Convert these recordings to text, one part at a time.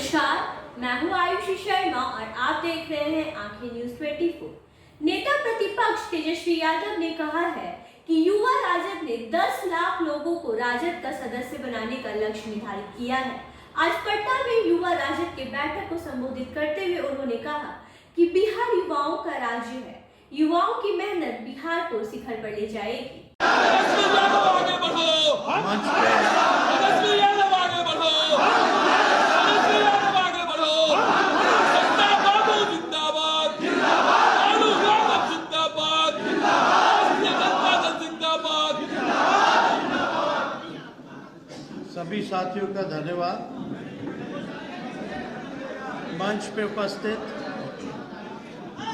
नमस्कार, मैं हूं आयुषी शर्मा और आप देख रहे हैं आंखें न्यूज 24। नेता प्रतिपक्ष तेजस्वी यादव ने कहा है कि युवा राजद ने 10 लाख लोगों को राजद का सदस्य बनाने का लक्ष्य निर्धारित किया है। आज पटना में युवा राजद के बैठक को संबोधित करते हुए उन्होंने कहा कि बिहार युवाओं का राज्य है, युवाओं की मेहनत बिहार को शिखर पर ले जाएगी। सभी साथियों का धन्यवाद। मंच पे उपस्थित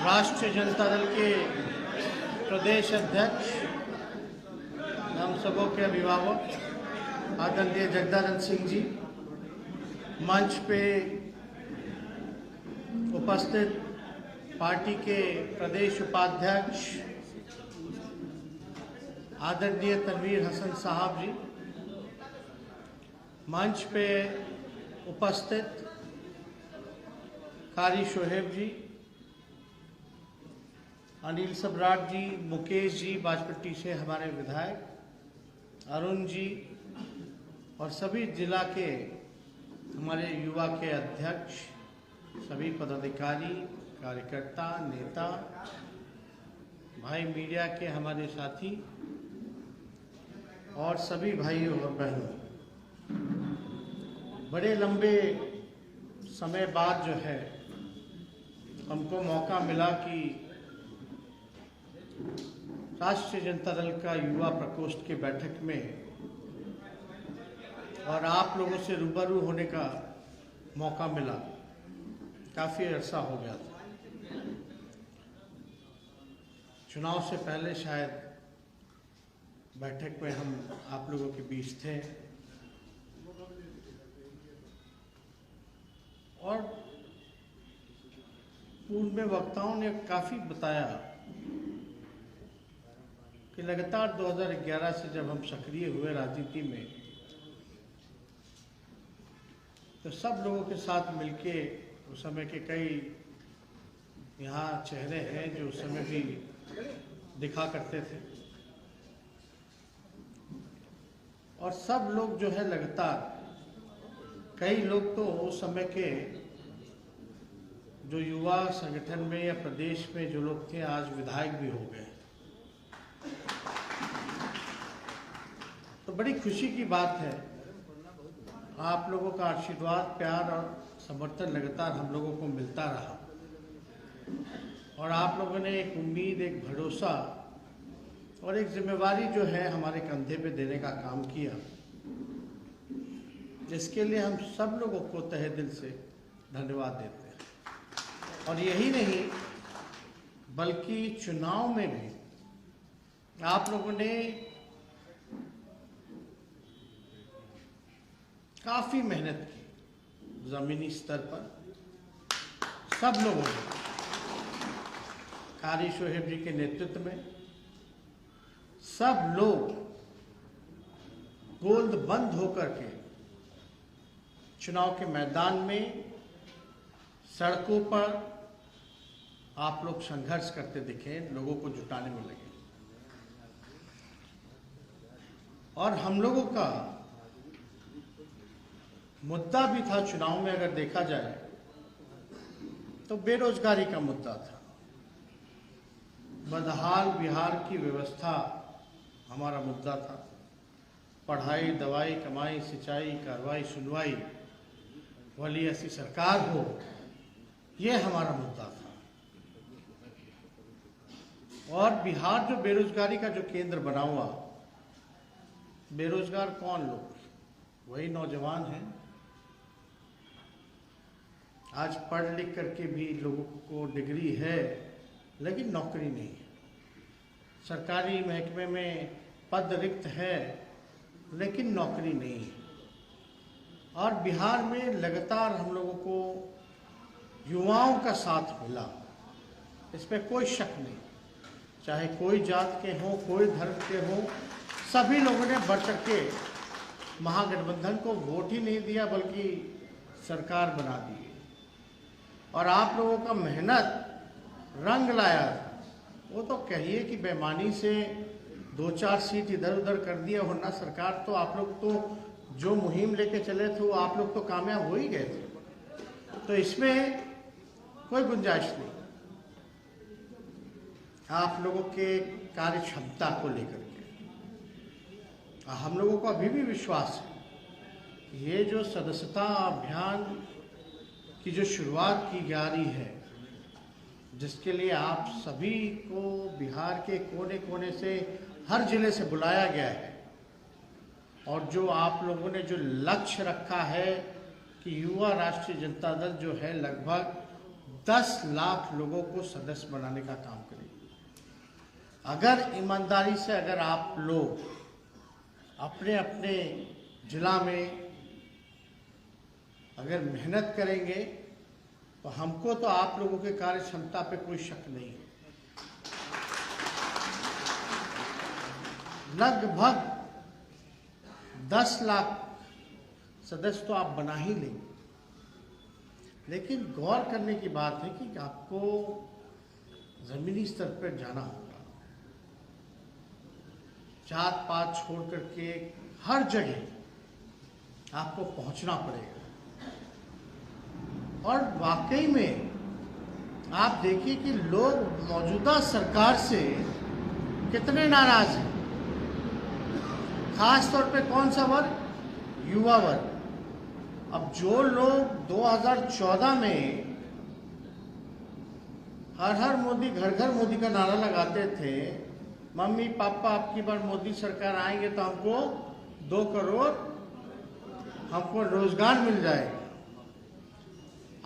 राष्ट्रीय जनता दल के प्रदेश अध्यक्ष, हम सबों के अभिभावक आदरणीय जगदानंद सिंह जी, मंच पे उपस्थित पार्टी के प्रदेश उपाध्यक्ष आदरणीय तनवीर हसन साहब जी, मंच पे उपस्थित कारी शोहेब जी, अनिल सम्राट जी, मुकेश जी, बाजपट्टी से हमारे विधायक, अरुण जी और सभी जिला के हमारे युवा के अध्यक्ष, सभी पदाधिकारी, कार्यकर्ता, नेता, भाई मीडिया के हमारे साथी और सभी भाइयों और बहनों, बड़े लंबे समय बाद जो है हमको मौका मिला कि राष्ट्रीय जनता दल का युवा प्रकोष्ठ के बैठक में और आप लोगों से रूबरू होने का मौका मिला। काफ़ी अरसा हो गया था, चुनाव से पहले शायद बैठक में हम आप लोगों के बीच थे और पूर्व में वक्ताओं ने काफ़ी बताया कि लगातार 2011 से जब हम सक्रिय हुए राजनीति में, तो सब लोगों के साथ मिलके उस समय के कई यहाँ चेहरे हैं जो उस समय भी दिखा करते थे और सब लोग जो है लगातार, कई लोग तो उस समय के जो युवा संगठन में या प्रदेश में जो लोग थे आज विधायक भी हो गए। तो बड़ी खुशी की बात है, आप लोगों का आशीर्वाद, प्यार और समर्थन लगातार हम लोगों को मिलता रहा और आप लोगों ने एक उम्मीद, एक भरोसा और एक जिम्मेवारी जो है हमारे कंधे पे देने का काम किया, जिसके लिए हम सब लोगों को तहे दिल से धन्यवाद देते हैं। और यही नहीं बल्कि चुनाव में भी आप लोगों ने काफ़ी मेहनत की, ज़मीनी स्तर पर सब लोगों ने, कारी शोहेब जी के नेतृत्व में सब लोग गोलबंद होकर के चुनाव के मैदान में, सड़कों पर आप लोग संघर्ष करते दिखे, लोगों को जुटाने में लगे और हम लोगों का मुद्दा भी था चुनाव में, अगर देखा जाए तो बेरोजगारी का मुद्दा था। बदहाल बिहार की व्यवस्था हमारा मुद्दा था। पढ़ाई, दवाई, कमाई, सिंचाई, कार्रवाई, सुनवाई वाली ऐसी सरकार हो, ये हमारा मुद्दा था। और बिहार जो बेरोजगारी का जो केंद्र बना हुआ, बेरोजगार कौन लोग? वही नौजवान हैं। आज पढ़ लिख करके भी लोगों को डिग्री है लेकिन नौकरी नहीं है। सरकारी महकमे में पद रिक्त है लेकिन नौकरी नहीं है। और बिहार में लगातार हम लोगों को युवाओं का साथ मिला, इसमें कोई शक नहीं। चाहे कोई जात के हों, कोई धर्म के हों, सभी लोगों ने बढ़ चढ़ के महागठबंधन को वोट ही नहीं दिया बल्कि सरकार बना दी है और आप लोगों का मेहनत रंग लाया था। वो तो कहिए कि बेईमानी से 2-4 सीट इधर उधर कर दिया, वरना सरकार तो आप लोग तो जो मुहिम लेके चले थे वो आप लोग तो कामयाब हो ही गए थे। तो इसमें कोई गुंजाइश नहीं। आप लोगों के कार्य क्षमता को लेकर के हम लोगों को अभी भी विश्वास है कि ये जो सदस्यता अभियान की जो शुरुआत की जा रही है, जिसके लिए आप सभी को बिहार के कोने कोने से, हर जिले से बुलाया गया है, और जो आप लोगों ने जो लक्ष्य रखा है कि युवा राष्ट्रीय जनता दल जो है लगभग 10 लाख लोगों को सदस्य बनाने का काम करेगी। अगर ईमानदारी से अगर आप लोग अपने अपने जिला में अगर मेहनत करेंगे तो हमको तो आप लोगों के कार्य क्षमता पे कोई शक नहीं है। लगभग 10 लाख सदस्य तो आप बना ही लेंगे, लेकिन गौर करने की बात है कि आपको जमीनी स्तर पर जाना होगा। जात पात छोड़ करके हर जगह आपको पहुंचना पड़ेगा। और वाकई में आप देखिए कि लोग मौजूदा सरकार से कितने नाराज हैं। खास तौर पे कौन सा वर्ग? युवा वर्ग। अब जो लोग 2014 में हर हर मोदी, घर घर मोदी का नारा लगाते थे, मम्मी पापा आपकी बार मोदी सरकार आएंगे तो हमको 2 करोड़ हमको रोजगार मिल जाएगा।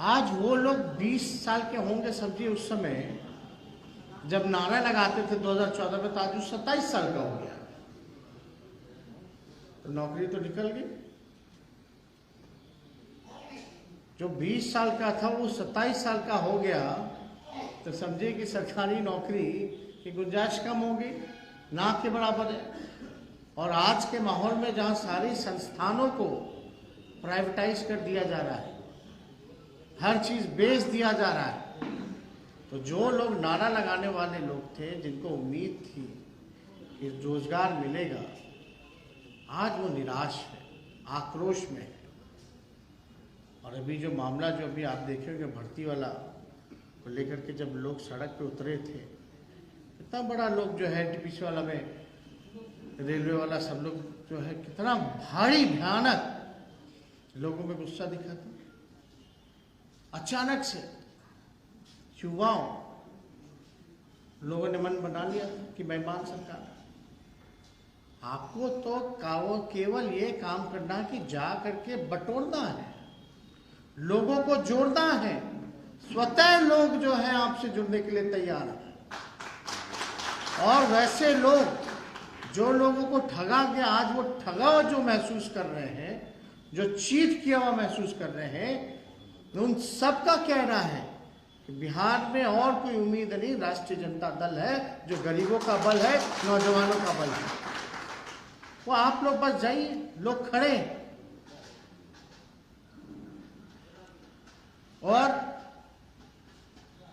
आज वो लोग 20 साल के होंगे, समझिए उस समय जब नारा लगाते थे 2014 में, तो आज वो 27 साल का हो गया। तो नौकरी तो निकल गई। जो 20 साल का था वो 27 साल का हो गया, तो समझिए कि सरकारी नौकरी की गुंजाइश कम होगी, ना के बराबर है। और आज के माहौल में जहां सारी संस्थानों को प्राइवेटाइज कर दिया जा रहा है, हर चीज बेच दिया जा रहा है, तो जो लोग नारा लगाने वाले लोग थे, जिनको उम्मीद थी कि रोजगार मिलेगा, आज वो निराश है, आक्रोश में है। और अभी जो मामला जो अभी आप देखेंगे भर्ती वाला को लेकर के, जब लोग सड़क पे उतरे थे, इतना बड़ा लोग जो है टीपीसी वाला में, रेलवे वाला, सब लोग जो है कितना भारी भयानक लोगों में गुस्सा दिखा था। अचानक से युवाओं लोगों ने मन बना लिया कि बेईमान सरकार। आपको तो केवल ये काम करना कि जा करके बटोरना है, लोगों को जोड़ना है। स्वतः लोग जो है आपसे जुड़ने के लिए तैयार हैं। और वैसे लोग जो लोगों को ठगा के आज वो ठगा हुआ जो महसूस कर रहे हैं, जो चीट किया हुआ महसूस कर रहे हैं, उन सबका कहना है कि बिहार में और कोई उम्मीद नहीं, राष्ट्रीय जनता दल है जो गरीबों का बल है, नौजवानों का बल है। वो आप लोग बस जाइए, लोग खड़े हैं। और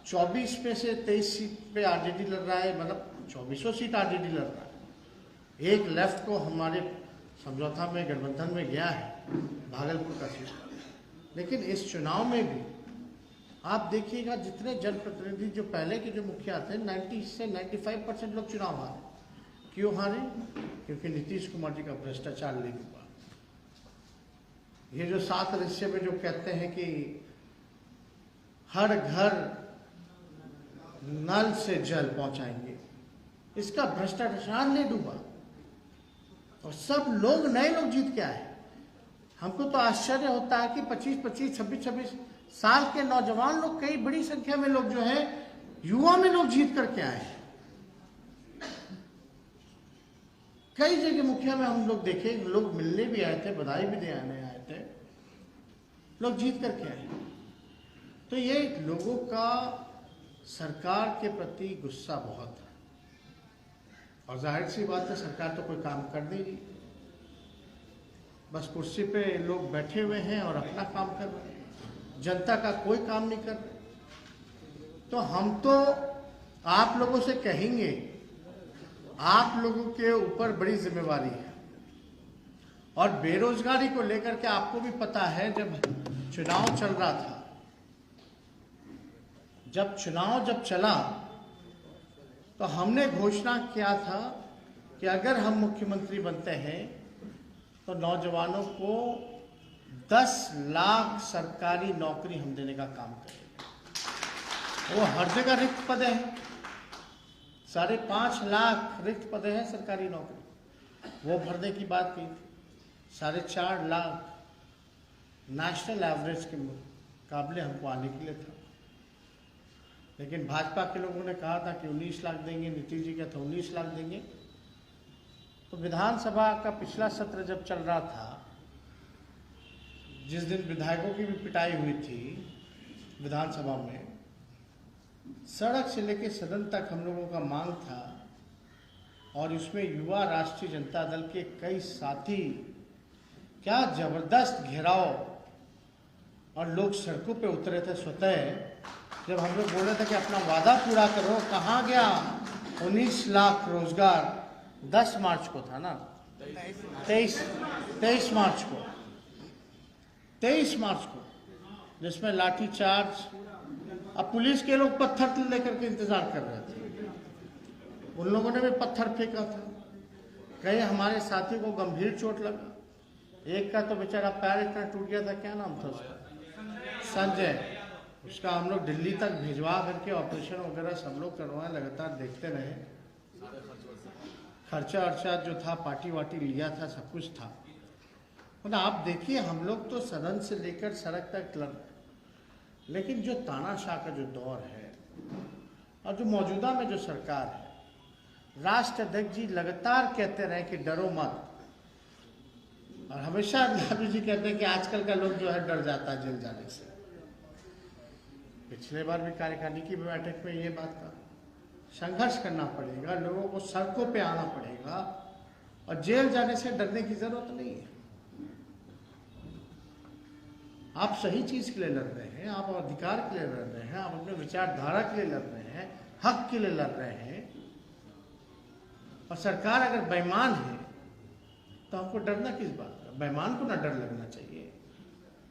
24 में से 23 सीट पे आरजेडी लड़ रहा है, मतलब 24 सीट आरजेडी लड़ रहा है। एक लेफ्ट को हमारे समझौता में गठबंधन में गया है, भागलपुर का सीट। लेकिन इस चुनाव में भी आप देखिएगा, जितने जनप्रतिनिधि जो पहले के जो मुखिया थे, 90 से 95% लोग चुनाव हारे। क्यों हारे? क्योंकि नीतीश कुमार जी का भ्रष्टाचार लेके हुआ। ये जो 7 रिश्ते में जो कहते हैं कि हर घर नल से जल पहुंचाएंगे, इसका भ्रष्टाचार ने डूबा और सब लोग, नए लोग जीत के आए। हमको तो आश्चर्य होता है कि 25-25, 26-26 साल के नौजवान लोग, कई बड़ी संख्या में लोग जो है युवा में लोग जीत करके आए। कई जगह मुखिया में हम लोग देखे, लोग मिलने भी आए थे, बधाई भी देने आए थे, लोग जीत करके आए। तो ये लोगों का सरकार के प्रति गुस्सा बहुत है, और जाहिर सी बात है सरकार तो कोई काम कर देगी। बस कुर्सी पे लोग बैठे हुए हैं और अपना काम कर रहे हैं, जनता का कोई काम नहीं कर रहे। तो हम तो आप लोगों से कहेंगे, आप लोगों के ऊपर बड़ी जिम्मेवारी है। और बेरोजगारी को लेकर के आपको भी पता है, जब चुनाव चल रहा था, जब चला तो हमने घोषणा किया था कि अगर हम मुख्यमंत्री बनते हैं तो नौजवानों को 10 लाख सरकारी नौकरी हम देने का काम करेंगे। वो हर जगह रिक्त पदे हैं, 5.5 लाख रिक्त पदे हैं सरकारी नौकरी, वो भरने की बात की थी। 4.5 लाख नेशनल एवरेज के मुकाबले हमको आने के लिए था, लेकिन भाजपा के लोगों ने कहा था कि 19 लाख देंगे, नीतीश जी का था 19 लाख देंगे। तो विधानसभा का पिछला सत्र जब चल रहा था, जिस दिन विधायकों की भी पिटाई हुई थी विधानसभा में, सड़क से लेकर सदन तक हम लोगों का मांग था, और उसमें युवा राष्ट्रीय जनता दल के कई साथी, क्या जबरदस्त घेराव, और लोग सड़कों पे उतरे थे स्वतः। जब हम लोग बोल रहे थे कि अपना वादा पूरा करो, कहाँ गया 19 लाख रोजगार? 10 मार्च को था ना, 23 मार्च को, 23 मार्च को, जिसमें लाठी चार्ज, अब पुलिस के लोग पत्थर लेकर के इंतजार कर रहे थे, उन लोगों ने भी पत्थर फेंका था। कई हमारे साथी को गंभीर चोट लगा, एक का तो बेचारा पैर इतना टूट गया था, क्या नाम था उसका, संजय, उसका हम लोग दिल्ली तक भिजवा करके ऑपरेशन वगैरह सब लोग करवाए, लगातार देखते रहे। खर्चा जो था, पार्टी वाटी लिया था, सब कुछ था। मतलब आप देखिए, हम लोग तो सदन से लेकर सड़क तक लड़, लेकिन जो तानाशाह का जो दौर है और जो मौजूदा में जो सरकार है, राष्ट्र अध्यक्ष जी लगातार कहते रहे कि डरो मत, और हमेशा लालू जी कहते हैं कि आजकल का लोग जो है डर जाता है जेल जाने से। पिछले बार भी कार्यकारिणी की बैठक में ये बात कहा, संघर्ष करना पड़ेगा, लोगों को सड़कों पे आना पड़ेगा, और जेल जाने से डरने की जरूरत नहीं है। आप सही चीज के लिए लड़ रहे हैं, आप अधिकार के लिए लड़ रहे हैं, आप अपने विचारधारा के लिए लड़ रहे हैं, हक के लिए लड़ रहे हैं। और सरकार अगर बेईमान है तो हमको डरना किस बात का? बेईमान को ना डर लगना चाहिए।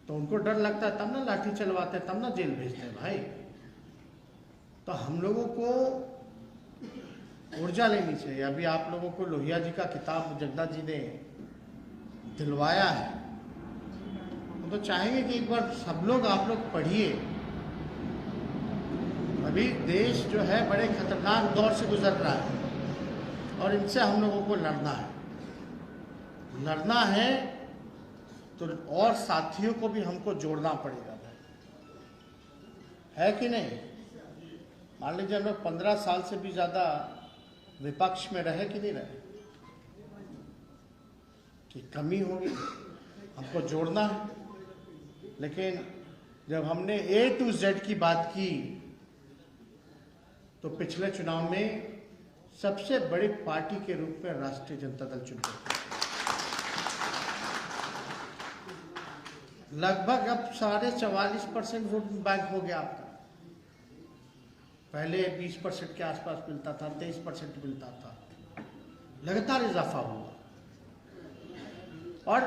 तो उनको डर लगता है तब ना लाठी चलवाते हैं, तब ना जेल भेजते हैं भाई। तो हम लोगों को ऊर्जा लेनी चाहिए। अभी आप लोगों को लोहिया जी का किताब जगन्नाथ जी ने दिलवाया है, हम तो चाहेंगे कि एक बार सब लोग, आप लोग पढ़िए। अभी देश जो है बड़े खतरनाक दौर से गुजर रहा है, और इनसे हम लोगों को लड़ना है तो और साथियों को भी हमको जोड़ना पड़ेगा, है कि नहीं? मान लीजिए हम लोग 15 साल से भी ज्यादा विपक्ष में रहे कि नहीं रहे, कि कमी होगी, हमको जोड़ना है। लेकिन जब हमने A to Z की बात की तो पिछले चुनाव में सबसे बड़ी पार्टी के रूप में राष्ट्रीय जनता दल चुनकर लगभग अब 44.5% वोट बैंक हो गया आपका। पहले 20% के आसपास मिलता था, 23% मिलता था, लगातार इजाफा हुआ। और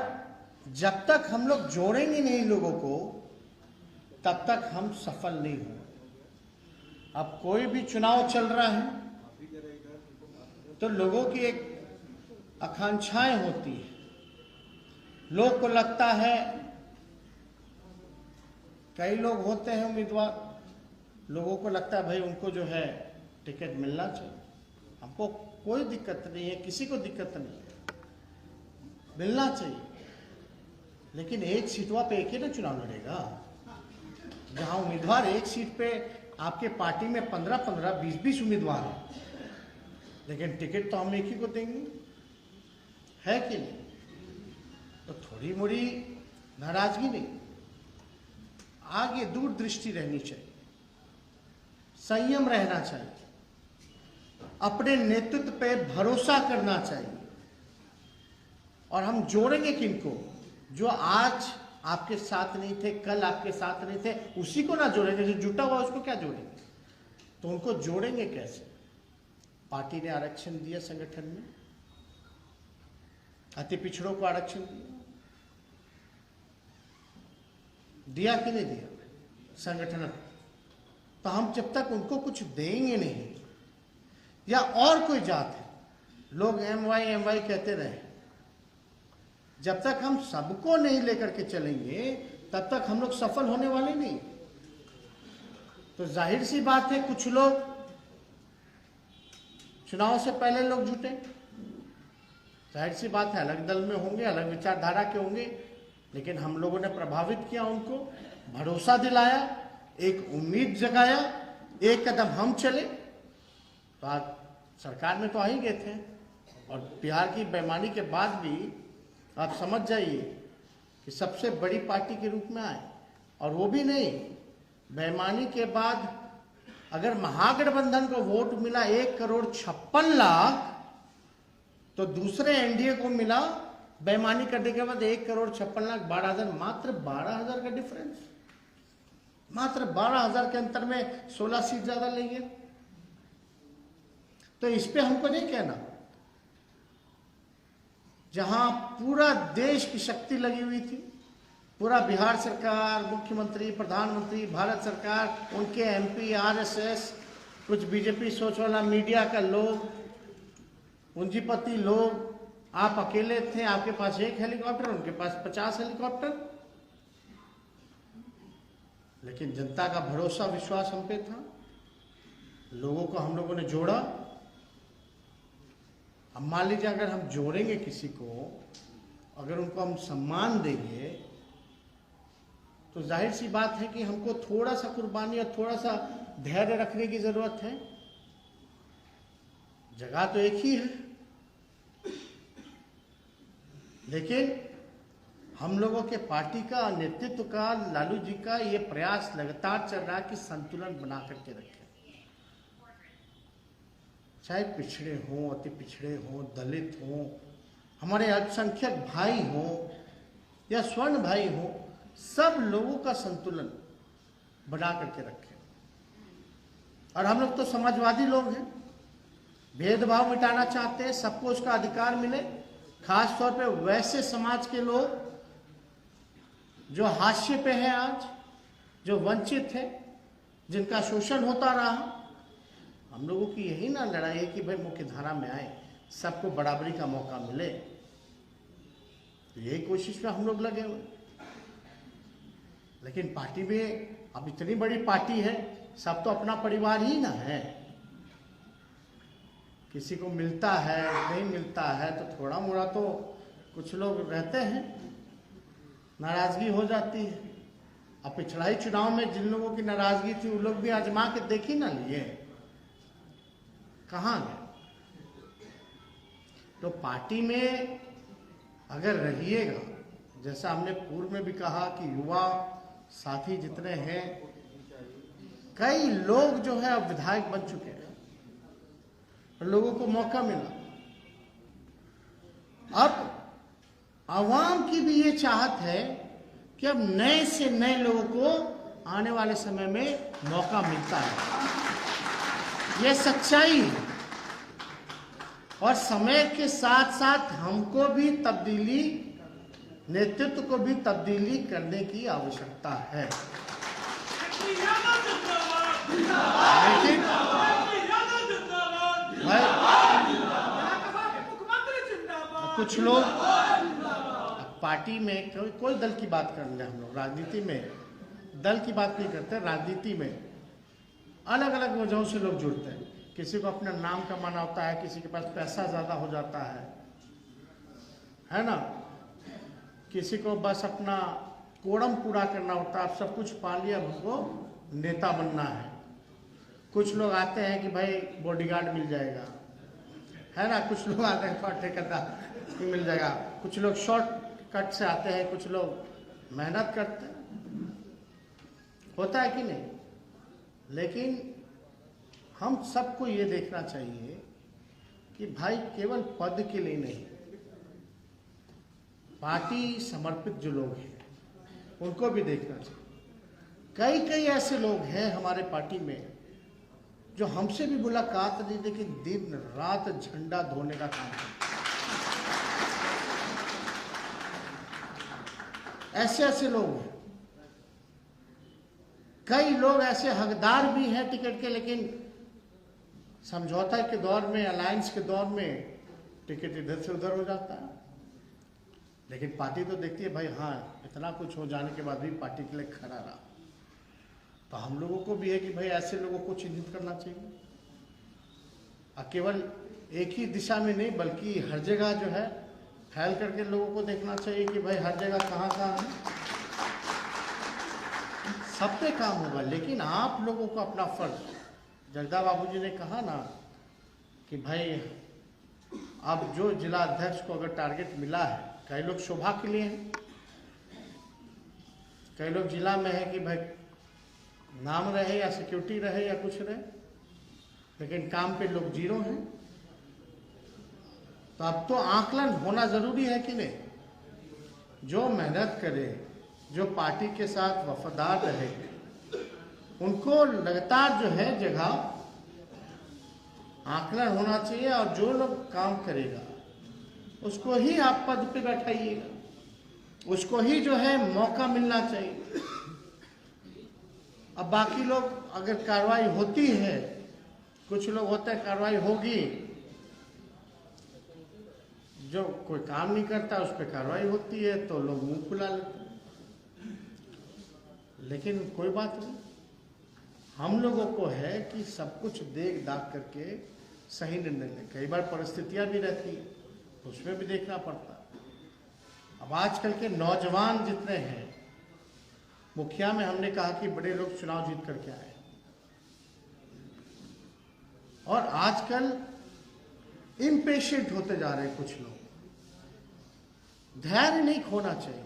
जब तक हम लोग जोड़ेंगे नहीं लोगों को, तब तक हम सफल नहीं होंगे। अब कोई भी चुनाव चल रहा है तो लोगों की एक आकांक्षाएं होती है, लोग को लगता है, कई लोग होते हैं उम्मीदवार, लोगों को लगता है भाई उनको जो है टिकट मिलना चाहिए। हमको कोई दिक्कत नहीं है, किसी को दिक्कत नहीं है, मिलना चाहिए। लेकिन एक सीटवा पे एक ही ना चुनाव लड़ेगा। जहां उम्मीदवार एक सीट पे, आपके पार्टी में 15-15, 20-20 उम्मीदवार हैं, लेकिन टिकट तो हम एक ही को देंगे, है कि नहीं? तो थोड़ी मोड़ी नाराजगी नहीं, आगे दूरदृष्टि रहनी चाहिए, संयम रहना चाहिए, अपने नेतृत्व पे भरोसा करना चाहिए। और हम जोड़ेंगे किनको? जो आज आपके साथ नहीं थे, कल आपके साथ नहीं थे, उसी को ना जोड़ेंगे। जो जुटा हुआ उसको क्या जोड़ेंगे? तो उनको जोड़ेंगे कैसे? पार्टी ने आरक्षण दिया, संगठन में अति पिछड़ों को आरक्षण दिया कि नहीं दिया संगठन? तो हम जब तक उनको कुछ देंगे नहीं, या और कोई जात है, लोग MY कहते रहे, जब तक हम सबको नहीं लेकर के चलेंगे तब तक हम लोग सफल होने वाले नहीं। तो जाहिर सी बात है, कुछ लोग चुनाव से पहले लोग जुटे, जाहिर सी बात है अलग दल में होंगे, अलग विचारधारा के होंगे, लेकिन हम लोगों ने प्रभावित किया, उनको भरोसा दिलाया, एक उम्मीद जगाया, एक कदम हम चले तो आज सरकार में तो आ ही गए थे। और बिहार की बेईमानी के बाद भी आप समझ जाइए कि सबसे बड़ी पार्टी के रूप में आए। और वो भी नहीं, बेईमानी के बाद अगर महागठबंधन को वोट मिला 1,56,00,000, तो दूसरे एनडीए को मिला बेईमानी करने के बाद 1,56,12,000, मात्र 12,000 का डिफरेंस, मात्र 12,000 के अंतर में 16 सीट ज्यादा लेंगे। तो इस पे हमको नहीं कहना, जहां पूरा देश की शक्ति लगी हुई थी, पूरा बिहार सरकार, मुख्यमंत्री, प्रधानमंत्री, भारत सरकार, उनके MP, RSS, कुछ बीजेपी सोच वाला मीडिया का लोग, पूंजीपति लोग, आप अकेले थे, आपके पास 1 हेलीकॉप्टर, उनके पास 50 हेलीकॉप्टर, लेकिन जनता का भरोसा विश्वास हम पे था, लोगों को हम लोगों ने जोड़ा। अब मान लीजिए अगर हम जोड़ेंगे किसी को, अगर उनको हम सम्मान देंगे, तो जाहिर सी बात है कि हमको थोड़ा सा कुर्बानी और थोड़ा सा धैर्य रखने की जरूरत है। जगह तो एक ही है, लेकिन हम लोगों के पार्टी का, नेतृत्व का, लालू जी का ये प्रयास लगातार चल रहा है कि संतुलन बना करके रखें। चाहे पिछड़े हों, अति पिछड़े हों, दलित हों, हमारे अल्पसंख्यक भाई हों या स्वर्ण भाई हों, सब लोगों का संतुलन बना करके रखें। और हम लोग तो समाजवादी लोग हैं, भेदभाव मिटाना चाहते हैं, सबको उसका अधिकार मिले। खास तौर पे वैसे समाज के लोग जो हाशिए पे हैं आज, जो वंचित है, जिनका शोषण होता रहा, हम लोगों की यही ना लड़ाई है कि भाई मुख्य धारा में आए, सबको बराबरी का मौका मिले। तो यही कोशिश में हम लोग लगे हुए। लेकिन पार्टी में अब इतनी बड़ी पार्टी है, सब तो अपना परिवार ही ना है। किसी को मिलता है, नहीं मिलता है, तो थोड़ा मोड़ा तो कुछ लोग रहते हैं, नाराजगी हो जाती है। अब पिछड़ा ही चुनाव में जिन लोगों की नाराजगी थी, वो लोग भी आजमा के देख ही ना लिए, कहाँ गए। तो पार्टी में अगर रहिएगा, जैसा हमने पूर्व में भी कहा कि युवा साथी जितने हैं, कई लोग जो है अब विधायक बन चुके हैं, लोगों को मौका मिला। अब आवाम की भी ये चाहत है कि अब नए से नए लोगों को आने वाले समय में मौका मिलता है, ये सच्चाई है। और समय के साथ साथ हमको भी तब्दीली, नेतृत्व को भी तब्दीली करने की आवश्यकता है। लेकिन कुछ लोग पार्टी में, कोई दल की बात कर ले, हम लोग राजनीति में दल की बात नहीं करते, राजनीति में अलग अलग वजहों से लोग जुड़ते हैं। किसी को अपना नाम कमाना होता है, किसी के पास पैसा ज़्यादा हो जाता है ना, किसी को बस अपना कोड़म पूरा करना होता है, अब सब कुछ पा लिया, हमको नेता बनना है। कुछ लोग आते हैं कि भाई बॉडीगार्ड मिल जाएगा, है ना, कुछ लोग आते हैं ठेकेदार मिल जाएगा, कुछ लोग शॉर्ट कट से आते हैं, कुछ लोग मेहनत करते हैं, होता है कि नहीं। लेकिन हम सबको ये देखना चाहिए कि भाई केवल पद के लिए नहीं, पार्टी समर्पित जो लोग हैं उनको भी देखना चाहिए। कई कई ऐसे लोग हैं हमारे पार्टी में जो हमसे भी मुलाकात नहीं, लेकिन दिन रात झंडा धोने का काम करते हैं। ऐसे लोग हैं। कई लोग ऐसे हकदार भी हैं टिकट के, लेकिन समझौता के दौर में, अलायंस के दौर में टिकट इधर से उधर हो जाता है। लेकिन पार्टी तो देखती है भाई, हाँ इतना कुछ हो जाने के बाद भी पार्टी के लिए खड़ा रहा। तो हम लोगों को भी है कि भाई ऐसे लोगों को चिन्हित करना चाहिए, और केवल एक ही दिशा में नहीं बल्कि हर जगह जो है फैल करके लोगों को देखना चाहिए कि भाई हर जगह कहाँ कहाँ है, सब पे काम होगा। लेकिन आप लोगों को अपना फर्ज, जगदा बाबूजी ने कहा ना कि भाई अब जो जिला अध्यक्ष को अगर टारगेट मिला है, कई लोग शोभा के लिए हैं, कई लोग जिला में है कि भाई नाम रहे या सिक्योरिटी रहे या कुछ रहे, लेकिन काम पे लोग जीरो हैं। तो अब तो आकलन होना जरूरी है कि नहीं। जो मेहनत करे, जो पार्टी के साथ वफादार रहे, उनको लगातार जो है जगह आकलन होना चाहिए, और जो लोग काम करेगा उसको ही आप पद पे बैठाइएगा, उसको ही जो है मौका मिलना चाहिए। अब बाकी लोग अगर कार्रवाई होती है, कुछ लोग होते हैं कार्रवाई होगी, जो कोई काम नहीं करता उस पर कार्रवाई होती है तो लोग मुंह फुला लेते हैं। लेकिन कोई बात नहीं, हम लोगों को है कि सब कुछ देख दाख करके सही निर्णय लें। कई बार परिस्थितियां भी रहती है, उसमें भी देखना पड़ता है। अब आजकल के नौजवान जितने हैं, मुखिया में हमने कहा कि बड़े लोग चुनाव जीत करके आए, और आजकल इम्पेशेंट होते जा रहे हैं कुछ लोग। धैर्य नहीं खोना चाहिए।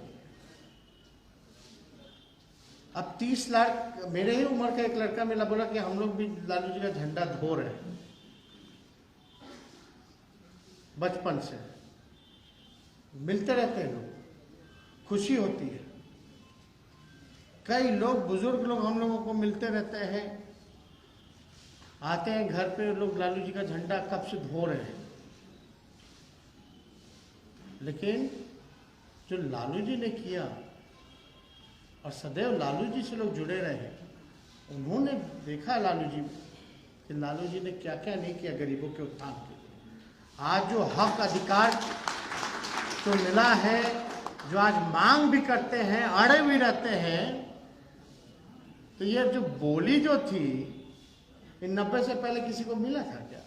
अब 30 लाख, मेरे ही उम्र का एक लड़का मिला, बोला कि हम लोग भी लालू जी का झंडा धो रहे हैं बचपन से। मिलते रहते हैं लोग, खुशी होती है। कई लोग, बुजुर्ग लोग हम लोगों को मिलते रहते हैं, आते हैं घर पे, लोग लालू जी का झंडा कब से धो रहे हैं। लेकिन जो लालू जी ने किया, और सदैव लालू जी से लोग जुड़े रहे, उन्होंने देखा लालू जी कि लालू जी ने क्या क्या नहीं किया गरीबों के उत्थान के लिए। आज जो हक अधिकार तो मिला है, जो आज मांग भी करते हैं, अड़े भी रहते हैं, तो ये जो बोली जो थी, इन 90 से पहले किसी को मिला था क्या?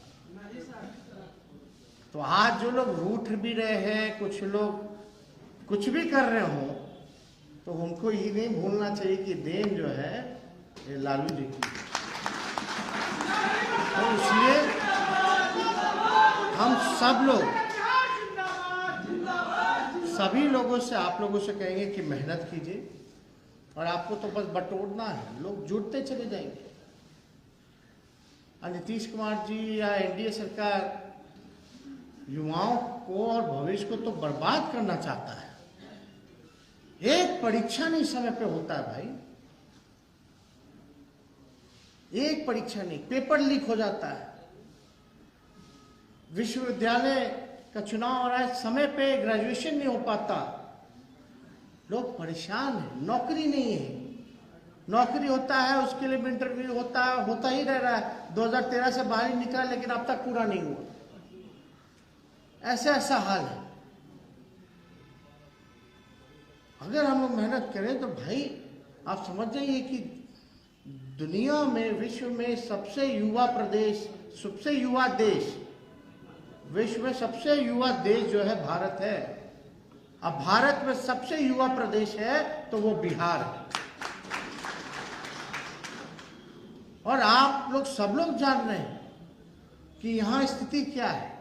तो आज जो लोग रूठ भी रहे हैं, कुछ लोग कुछ भी कर रहे हो, तो उनको ये नहीं भूलना चाहिए कि देन जो है ये लालू जी की। तो इसलिए हम सब लोग, सभी लोगों से, आप लोगों से कहेंगे कि मेहनत कीजिए, और आपको तो बस बटोरना है, लोग जुड़ते चले जाएंगे। नीतीश कुमार जी या एनडीए सरकार युवाओं को और भविष्य को तो बर्बाद करना चाहता है। एक परीक्षा नहीं समय पे होता है भाई, एक परीक्षा नहीं, पेपर लीक हो जाता है। विश्वविद्यालय का चुनाव हो रहा है, समय पे ग्रेजुएशन नहीं हो पाता, लोग परेशान हैं। नौकरी नहीं है, नौकरी होता है उसके लिए भी इंटरव्यू होता ही रह रहा है। 2013 से बाहर ही निकला, लेकिन अब तक पूरा नहीं हुआ। ऐसा हाल है। अगर हम लोग मेहनत करें तो भाई आप समझ जाइए कि दुनिया में, विश्व में सबसे युवा प्रदेश, सबसे युवा देश, विश्व में सबसे युवा देश जो है भारत है। अब भारत में सबसे युवा प्रदेश है तो वो बिहार है। और आप लोग सब लोग जान रहे हैं कि यहां स्थिति क्या है।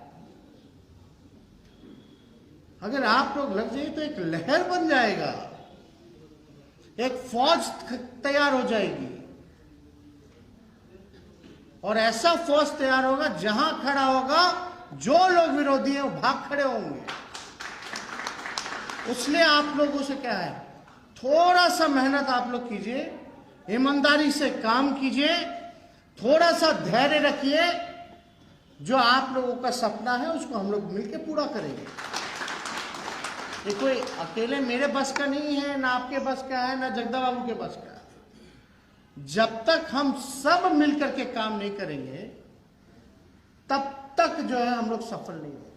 अगर आप लोग लग जाइए तो एक लहर बन जाएगा, एक फौज तैयार हो जाएगी, और ऐसा फौज तैयार होगा जहां खड़ा होगा जो लोग विरोधी हैं वो भाग खड़े होंगे। इसलिए आप लोगों से क्या है, थोड़ा सा मेहनत आप लोग कीजिए, ईमानदारी से काम कीजिए, थोड़ा सा धैर्य रखिए। जो आप लोगों का सपना है उसको हम लोग मिलकर पूरा करेंगे। ये कोई अकेले मेरे बस का नहीं है, ना आपके बस का है, ना जगदा बाबू के बस का है। जब तक हम सब मिलकर के काम नहीं करेंगे तब तक जो है हम लोग सफल नहीं होंगे।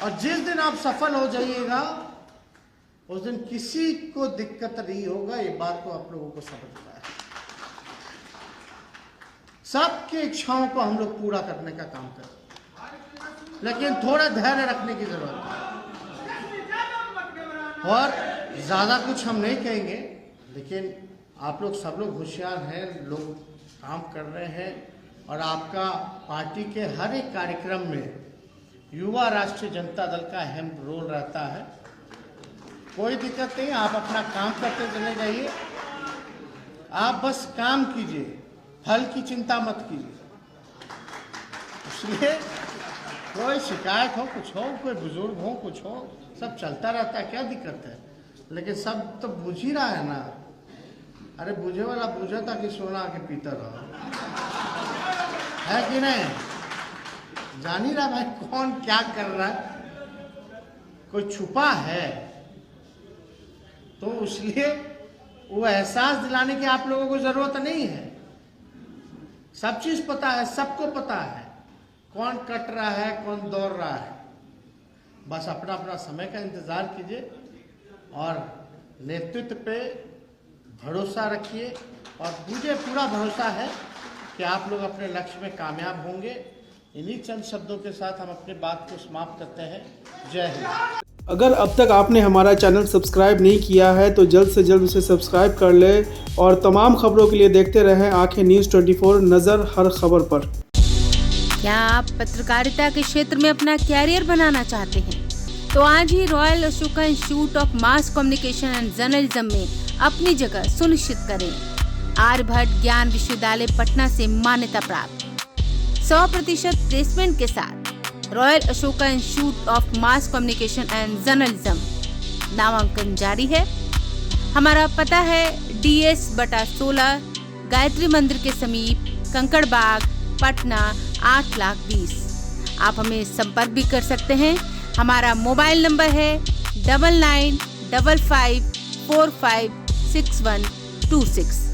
और जिस दिन आप सफल हो जाइएगा उस दिन किसी को दिक्कत नहीं होगा। ये बात को आप लोगों को समझना है। सबकी इच्छाओं को हम लोग पूरा करने का काम करें, लेकिन थोड़ा धैर्य रखने की जरूरत है। और ज्यादा कुछ हम नहीं कहेंगे, लेकिन आप लोग सब लोग होशियार हैं, लोग काम कर रहे हैं। और आपका पार्टी के हर एक कार्यक्रम में युवा राष्ट्रीय जनता दल का अहम रोल रहता है। कोई दिक्कत नहीं, आप अपना काम करते चले जाइए। आप बस काम कीजिए, फल की चिंता मत कीजिए। इसलिए कोई शिकायत हो, कुछ हो, कोई बुजुर्ग हो, कुछ हो, सब चलता रहता है, क्या दिक्कत है। लेकिन सब तो बुझ ही रहा है ना। अरे बुझे वाला बुझा था कि सोना आके पीता रहा है कि नहीं। जान ही रहा भाई कौन क्या कर रहा है, कोई छुपा है। तो इसलिए वो एहसास दिलाने की आप लोगों को जरूरत नहीं है। सब चीज पता है, सबको पता है कौन कट रहा है, कौन दौड़ रहा है। बस अपना अपना समय का इंतजार कीजिए और नेतृत्व पे भरोसा रखिए। और मुझे पूरा भरोसा है कि आप लोग अपने लक्ष्य में कामयाब होंगे। इन्हीं चंद शब्दों के साथ हम अपनी बात को समाप्त करते हैं। जय हिंद। अगर अब तक आपने हमारा चैनल सब्सक्राइब नहीं किया है तो जल्द से जल्द उसे सब्सक्राइब कर ले और तमाम खबरों के लिए देखते रहें आंखें न्यूज़ 24, नज़र हर खबर पर। क्या आप पत्रकारिता के क्षेत्र में अपना कैरियर बनाना चाहते हैं? तो आज ही royal Ashoka institute of mass communication and journalism में अपनी जगह सुनिश्चित करें। आर्यभट्ट ज्ञान विश्वविद्यालय पटना से मान्यता प्राप्त 100% प्लेसमेंट के साथ royal Ashoka institute of mass communication and journalism नामांकन जारी है। हमारा पता है DS/16 गायत्री मंदिर के समीप, कंकड़बाग, पटना 8,20,000। आप हमें संपर्क भी कर सकते हैं। हमारा मोबाइल नंबर है 9955456126।